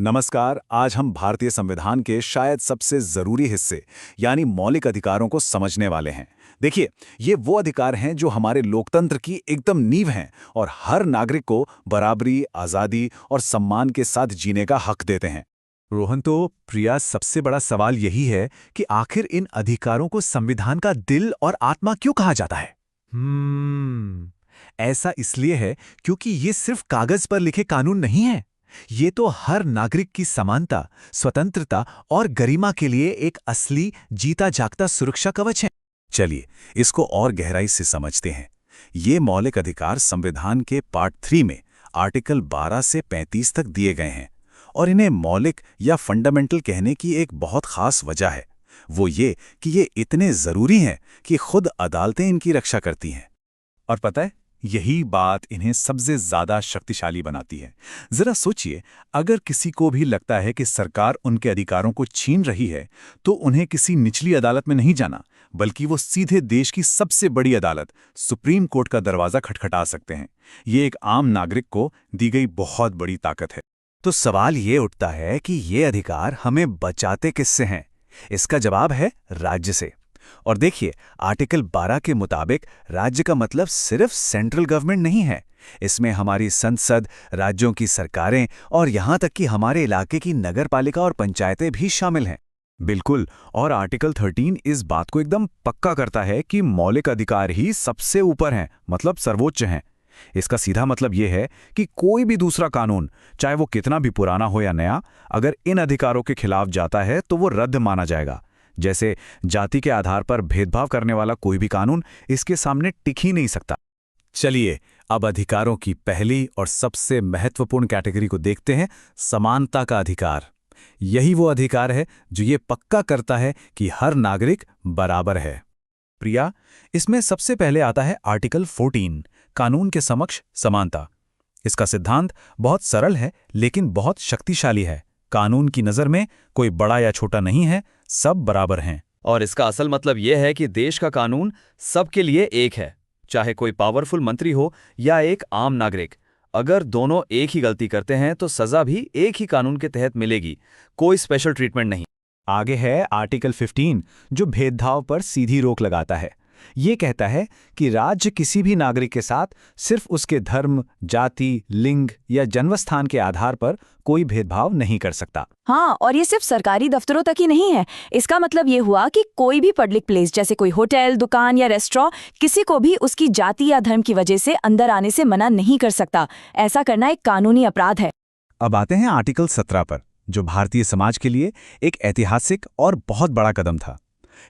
नमस्कार। आज हम भारतीय संविधान के शायद सबसे जरूरी हिस्से यानी मौलिक अधिकारों को समझने वाले हैं। देखिए, ये वो अधिकार हैं जो हमारे लोकतंत्र की एकदम नींव हैं और हर नागरिक को बराबरी, आजादी और सम्मान के साथ जीने का हक देते हैं। रोहन, तो प्रिया, सबसे बड़ा सवाल यही है कि आखिर इन अधिकारों को संविधान का दिल और आत्मा क्यों कहा जाता है? ऐसा इसलिए है क्योंकि ये सिर्फ कागज पर लिखे कानून नहीं है। ये तो हर नागरिक की समानता, स्वतंत्रता और गरिमा के लिए एक असली जीता जागता सुरक्षा कवच है। चलिए, इसको और गहराई से समझते हैं। ये मौलिक अधिकार संविधान के पार्ट 3 में आर्टिकल 12 से 35 तक दिए गए हैं और इन्हें मौलिक या फंडामेंटल कहने की एक बहुत खास वजह है। वो ये कि ये इतने जरूरी हैं कि खुद अदालतें इनकी रक्षा करती हैं। और पता है, यही बात इन्हें सबसे ज्यादा शक्तिशाली बनाती है। जरा सोचिए, अगर किसी को भी लगता है कि सरकार उनके अधिकारों को छीन रही है, तो उन्हें किसी निचली अदालत में नहीं जाना, बल्कि वो सीधे देश की सबसे बड़ी अदालत सुप्रीम कोर्ट का दरवाजा खटखटा सकते हैं। ये एक आम नागरिक को दी गई बहुत बड़ी ताकत है। तो सवाल ये उठता है कि ये अधिकार हमें बचाते किससे हैं? इसका जवाब है राज्य से। और देखिए, आर्टिकल 12 के मुताबिक राज्य का मतलब सिर्फ सेंट्रल गवर्नमेंट नहीं है। इसमें हमारी संसद, राज्यों की सरकारें और यहां तक कि हमारे इलाके की नगरपालिका और पंचायतें भी शामिल हैं। बिल्कुल, और आर्टिकल 13 इस बात को एकदम पक्का करता है कि मौलिक अधिकार ही सबसे ऊपर हैं, मतलब सर्वोच्च हैं। इसका सीधा मतलब यह है कि कोई भी दूसरा कानून, चाहे वो कितना भी पुराना हो या नया, अगर इन अधिकारों के खिलाफ जाता है तो वो रद्द माना जाएगा। जैसे जाति के आधार पर भेदभाव करने वाला कोई भी कानून इसके सामने टिक ही नहीं सकता। चलिए, अब अधिकारों की पहली और सबसे महत्वपूर्ण कैटेगरी को देखते हैं, समानता का अधिकार। यही वो अधिकार है जो ये पक्का करता है कि हर नागरिक बराबर है। प्रिया, इसमें सबसे पहले आता है आर्टिकल 14, कानून के समक्ष समानता। इसका सिद्धांत बहुत सरल है लेकिन बहुत शक्तिशाली है। कानून की नज़र में कोई बड़ा या छोटा नहीं है, सब बराबर हैं। और इसका असल मतलब यह है कि देश का कानून सबके लिए एक है, चाहे कोई पावरफुल मंत्री हो या एक आम नागरिक। अगर दोनों एक ही गलती करते हैं तो सजा भी एक ही कानून के तहत मिलेगी, कोई स्पेशल ट्रीटमेंट नहीं। आगे है आर्टिकल 15, जो भेदभाव पर सीधी रोक लगाता है। ये कहता है कि राज्य किसी भी नागरिक के साथ सिर्फ उसके धर्म, जाति, लिंग या जन्मस्थान के आधार पर कोई भेदभाव नहीं कर सकता। हाँ, और ये सिर्फ सरकारी दफ्तरों तक ही नहीं है। इसका मतलब ये हुआ कि कोई भी पब्लिक प्लेस जैसे कोई होटल, दुकान या रेस्टोरेंट किसी को भी उसकी जाति या धर्म की वजह से अंदर आने से मना नहीं कर सकता। ऐसा करना एक कानूनी अपराध है। अब आते हैं आर्टिकल 17 पर, जो भारतीय समाज के लिए एक ऐतिहासिक और बहुत बड़ा कदम था।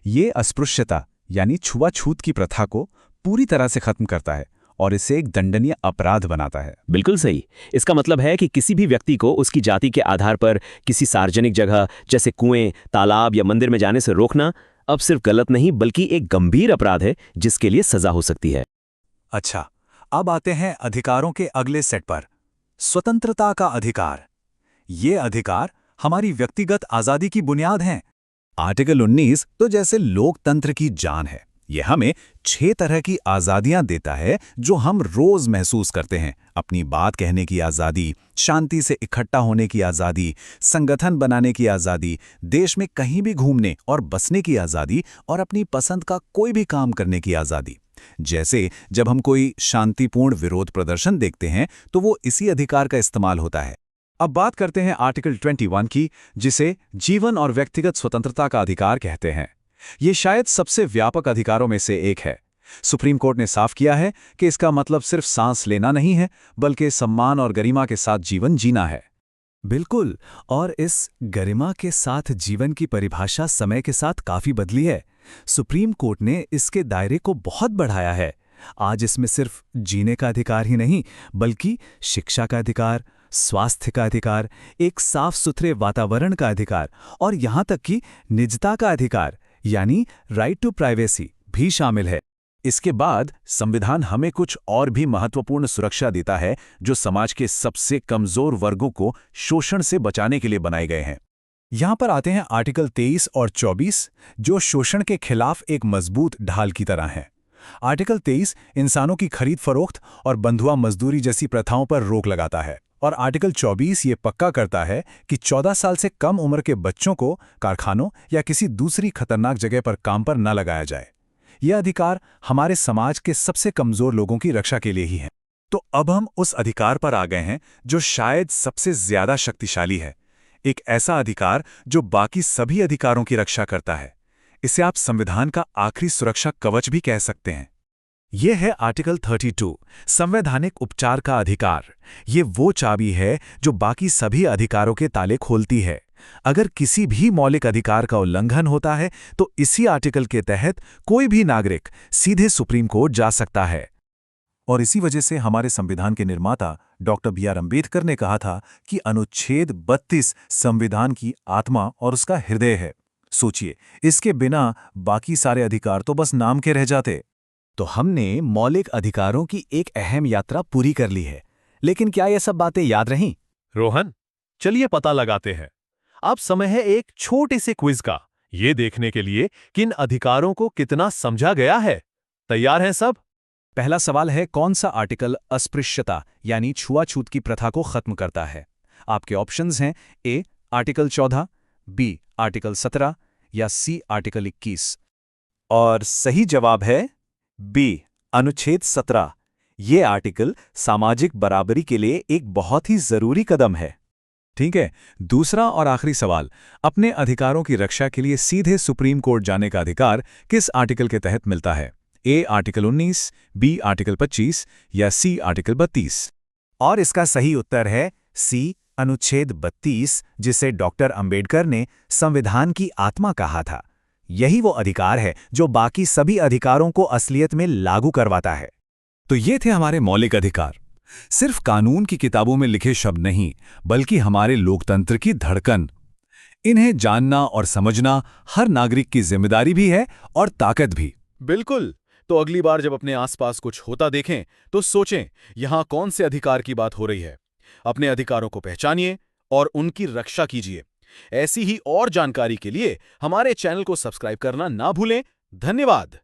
ये अस्पृश्यता यानी छुआछूत की प्रथा को पूरी तरह से खत्म करता है और इसे एक दंडनीय अपराध बनाता है। बिल्कुल सही। इसका मतलब है कि किसी भी व्यक्ति को उसकी जाति के आधार पर किसी सार्वजनिक जगह जैसे कुएं, तालाब या मंदिर में जाने से रोकना अब सिर्फ गलत नहीं बल्कि एक गंभीर अपराध है जिसके लिए सजा हो सकती है। अच्छा, अब आते हैं अधिकारों के अगले सेट पर, स्वतंत्रता का अधिकार। ये अधिकार हमारी व्यक्तिगत आजादी की बुनियाद हैं। आर्टिकल 19 तो जैसे लोकतंत्र की जान है। यह हमें 6 तरह की आज़ादियां देता है जो हम रोज महसूस करते हैं। अपनी बात कहने की आज़ादी, शांति से इकट्ठा होने की आज़ादी, संगठन बनाने की आज़ादी, देश में कहीं भी घूमने और बसने की आज़ादी और अपनी पसंद का कोई भी काम करने की आज़ादी। जैसे जब हम कोई शांतिपूर्ण विरोध प्रदर्शन देखते हैं तो वो इसी अधिकार का इस्तेमाल होता है। अब बात करते हैं आर्टिकल 21 की, जिसे जीवन और व्यक्तिगत स्वतंत्रता का अधिकार कहते हैं। ये शायद सबसे व्यापक अधिकारों में से एक है। सुप्रीम कोर्ट ने साफ किया है कि इसका मतलब सिर्फ सांस लेना नहीं है, बल्कि सम्मान और गरिमा के साथ जीवन जीना है। बिल्कुल, और इस गरिमा के साथ जीवन की परिभाषा समय के साथ काफी बदली है। सुप्रीम कोर्ट ने इसके दायरे को बहुत बढ़ाया है। आज इसमें सिर्फ जीने का अधिकार ही नहीं, बल्कि शिक्षा का अधिकार, स्वास्थ्य का अधिकार, एक साफ सुथरे वातावरण का अधिकार और यहां तक कि निजता का अधिकार यानी राइट टू प्राइवेसी भी शामिल है। इसके बाद संविधान हमें कुछ और भी महत्वपूर्ण सुरक्षा देता है जो समाज के सबसे कमजोर वर्गों को शोषण से बचाने के लिए बनाए गए हैं। यहां पर आते हैं आर्टिकल 23 और 24, जो शोषण के खिलाफ एक मजबूत ढाल की तरह हैं। आर्टिकल 23 इंसानों की खरीद फरोख्त और बंधुआ मजदूरी जैसी प्रथाओं पर रोक लगाता है और आर्टिकल 24 ये पक्का करता है कि 14 साल से कम उम्र के बच्चों को कारखानों या किसी दूसरी खतरनाक जगह पर काम पर न लगाया जाए। यह अधिकार हमारे समाज के सबसे कमजोर लोगों की रक्षा के लिए ही है। तो अब हम उस अधिकार पर आ गए हैं जो शायद सबसे ज्यादा शक्तिशाली है, एक ऐसा अधिकार जो बाकी सभी अधिकारों की रक्षा करता है। इसे आप संविधान का आखिरी सुरक्षा कवच भी कह सकते हैं। यह है आर्टिकल 32, संवैधानिक उपचार का अधिकार। ये वो चाबी है जो बाकी सभी अधिकारों के ताले खोलती है। अगर किसी भी मौलिक अधिकार का उल्लंघन होता है तो इसी आर्टिकल के तहत कोई भी नागरिक सीधे सुप्रीम कोर्ट जा सकता है। और इसी वजह से हमारे संविधान के निर्माता डॉक्टर B.R. अम्बेडकर ने कहा था कि अनुच्छेद 32 संविधान की आत्मा और उसका हृदय है। सोचिए, इसके बिना बाकी सारे अधिकार तो बस नाम के रह जाते। तो हमने मौलिक अधिकारों की एक अहम यात्रा पूरी कर ली है, लेकिन क्या ये सब बातें याद रहीं? रोहन, चलिए पता लगाते हैं। अब समय है एक छोटे से क्विज का, ये देखने के लिए किन अधिकारों को कितना समझा गया है। तैयार हैं सब? पहला सवाल है, कौन सा आर्टिकल अस्पृश्यता यानी छुआछूत की प्रथा को खत्म करता है? आपके ऑप्शंस हैं ए आर्टिकल 14, बी आर्टिकल 17 या सी आर्टिकल 21। और सही जवाब है बी, अनुच्छेद 17। ये आर्टिकल सामाजिक बराबरी के लिए एक बहुत ही जरूरी कदम है। ठीक है, दूसरा और आखिरी सवाल, अपने अधिकारों की रक्षा के लिए सीधे सुप्रीम कोर्ट जाने का अधिकार किस आर्टिकल के तहत मिलता है? ए आर्टिकल 19, बी आर्टिकल 25 या सी आर्टिकल 32? और इसका सही उत्तर है सी, अनुच्छेद 32, जिसे डॉक्टर अंबेडकर ने संविधान की आत्मा कहा था। यही वो अधिकार है जो बाकी सभी अधिकारों को असलियत में लागू करवाता है। तो ये थे हमारे मौलिक अधिकार, सिर्फ कानून की किताबों में लिखे शब्द नहीं, बल्कि हमारे लोकतंत्र की धड़कन। इन्हें जानना और समझना हर नागरिक की जिम्मेदारी भी है और ताकत भी। बिल्कुल। तो अगली बार जब अपने आसपास कुछ होता देखें तो सोचें, यहां कौन से अधिकार की बात हो रही है। अपने अधिकारों को पहचानिए और उनकी रक्षा कीजिए। ऐसी ही और जानकारी के लिए हमारे चैनल को सब्सक्राइब करना ना भूलें। धन्यवाद।